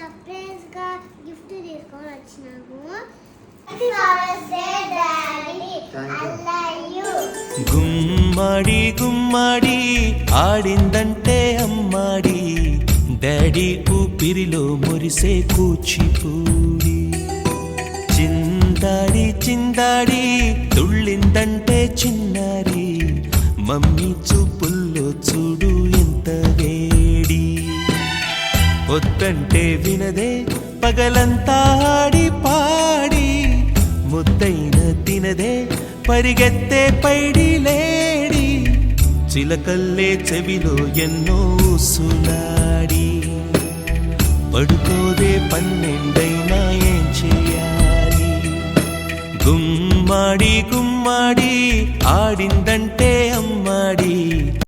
Surprise గా gift తీసుకొని వచ్చినాము. గుమ్మడి గుమ్మడి ఆడిందంటే అమ్మాడి, డాడీ ఊపిరిలో మురిసే కూచిపూడి. చిందాడి చిందాడి తుళ్ళిందంటే చిన్నారి, మమ్మీ చూపుల్లో చూడు ఎంత వేడి. వద్దంటే వినదే పగలంతా ఆడి పాడి, ముద్దైన తినదే పరిగెత్తే పైడి లేడి. చిలకల్లే చెవిలో ఎన్నో సులాడి, పడుకోదే పన్నెండైనా ఏం చేయాలి. గుమ్మాడి గుమ్మాడి ఆడిందంటే అమ్మాడి,